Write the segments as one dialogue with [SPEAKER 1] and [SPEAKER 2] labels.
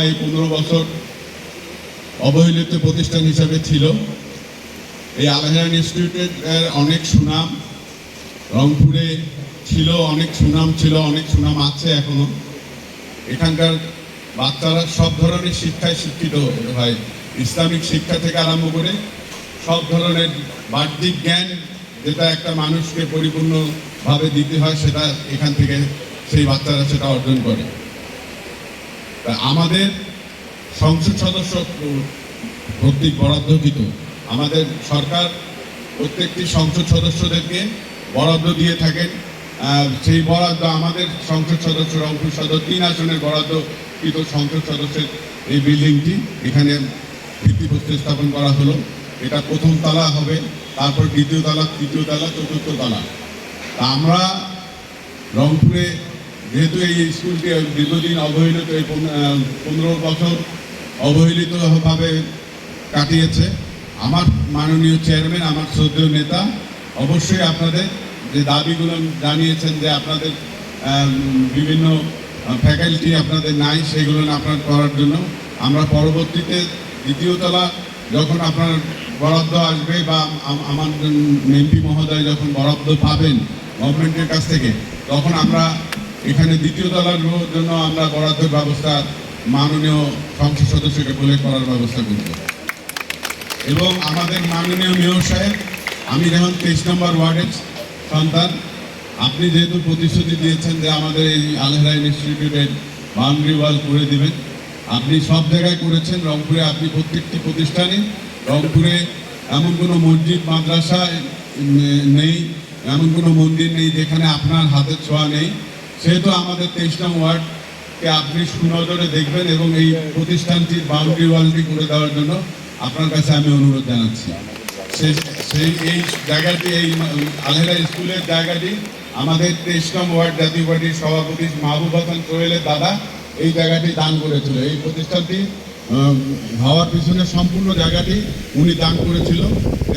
[SPEAKER 1] এই 15 বছর অবহেলিত প্রতিষ্ঠান হিসেবে ছিল। এই আল হারান ইনস্টিটিউটের অনেক সুনাম রংপুরে ছিল, অনেক সুনাম ছিল, অনেক সুনাম আছে এখনো। এখানকার বাচ্চারা সব ধরনের শিক্ষায় শিক্ষিত হয়, ইসলামিক শিক্ষা থেকে আরম্ভ করে সব ধরনের বাহ্যিক জ্ঞান যেটা একটা মানুষকে পরিপূর্ণভাবে দিতে হয় সেটা এখান থেকে সেই বাচ্চারা সেটা অর্জন করে। তা আমাদের সংসদ সদস্য কর্তৃক বরাদ্দকৃত আমাদের সরকার প্রত্যেকটি সংসদ সদস্যদেরকে বরাদ্দ দিয়ে থাকেন। সেই বরাদ্দ আমাদের সংসদ সদস্য রংপুর সদর 3 আসনের বরাদ্দকৃত সংসদ সদস্যের এই বিল্ডিংটি এখানে ভিত্তিপ্রস্তর স্থাপন করা হলো। এটা প্রথম তলা হবে, তারপর দ্বিতীয় তলা, তৃতীয় তলা, চতুর্থ তলা। তা আমরা রংপুরে যেহেতু এই স্কুলটি দীর্ঘদিন অবহেলিত, এই 15 বছর অবহেলিতভাবে কাটিয়েছে, আমার মাননীয় চেয়ারম্যান, আমার শ্রদ্ধেয় নেতা অবশ্যই আপনাদের যে দাবিগুলো জানিয়েছেন যে আপনাদের বিভিন্ন ফ্যাকাল্টি আপনাদের নাই, সেগুলো আপনার করার জন্য আমরা পরবর্তীতে দ্বিতীয় তলা যখন আপনার বরাদ্দ আসবে বা আমার এমপি মহোদয় যখন বরাদ্দ পাবেন গভর্নমেন্টের কাছ থেকে, তখন আমরা এখানে দ্বিতীয় তলার জন্য আমরা বরাদ্দের ব্যবস্থা মাননীয় সংসদ সদস্যকে বলে করার ব্যবস্থা করব। এবং আমাদের মাননীয় মেয়র সাহেব, আমি যেমন 23 নম্বর ওয়ার্ডের সন্তান, আপনি যেহেতু প্রতিশ্রুতি দিয়েছেন যে আমাদের এই আল হারান ইনস্টিটিউটের বাউন্ডারি ওয়াল করে দিবেন, আপনি সব জায়গায় করেছেন। রংপুরে আপনি প্রত্যেকটি প্রতিষ্ঠানে, রংপুরে এমন কোনো মসজিদ মাদ্রাসা নেই, এমন কোনো মন্দির নেই যেখানে আপনার হাতের ছোঁয়া নেই। সেহেতু আমাদের 23 নং ওয়ার্ডকে আপনি সুনজরে দেখবেন এবং এই প্রতিষ্ঠানটির বাউন্ডারি ওয়ালটি করে দেওয়ার জন্য আপনার কাছে আমি অনুরোধ জানাচ্ছি। সেই এই জায়গাটি, এই আল হারান স্কুলের জায়গাটি আমাদের 23 নং ওয়ার্ড জাতীয় পার্টির সভাপতি মাহবুব হাসান সোহেলের দাদা এই জায়গাটি দান করেছিল। এই প্রতিষ্ঠানটি হওয়ার পিছনে সম্পূর্ণ জায়গাটি উনি দান করেছিল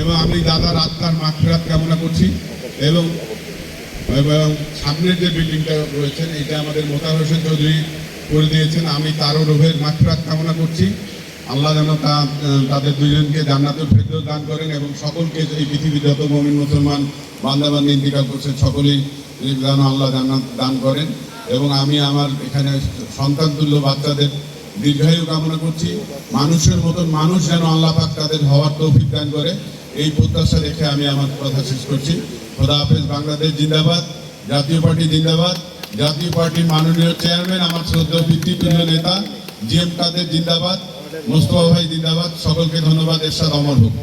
[SPEAKER 1] এবং আমি দাদার আত্মার মাগফিরাত কামনা করছি। এবং সামনের যে বিল্ডিংটা রয়েছেন এটা আমাদের মোতার হোসেন চৌধুরী করে দিয়েছেন, আমি তারও রোহের মাগফিরাত কামনা করছি। আল্লাহ যেন তাদের দুইজনকে জান্নাতুল ফেরদৌস দান করেন এবং সকলকে এই পৃথিবীর যত মুমিন মুসলমান বান্দাবান্দি ইন্তিকাল করছেন সকলেই যেন আল্লাহ জান্নাত দান করেন। এবং আমি আমার এখানে সন্তানতুল্য বাচ্চাদের দীর্ঘায়ু কামনা করছি। মানুষের মতন মানুষ যেন আল্লাহ পাক তাদের হওয়ার তৌফিক দান করে, এই প্রত্যাশা রেখে আমি আমার কথা শেষ করছি। খোদা হাফেজ। বাংলাদেশ জিন্দাবাদ, জাতীয় পার্টি জিন্দাবাদ। জাতীয় পার্টির মাননীয় চেয়ারম্যান, আমার শ্রদ্ধেয় পিতৃতুল্য নেতা GM কাদের জিন্দাবাদ, মোস্তফা ভাই জিন্দাবাদ। সকলকে ধন্যবাদ। এরশাদ অমর হোক।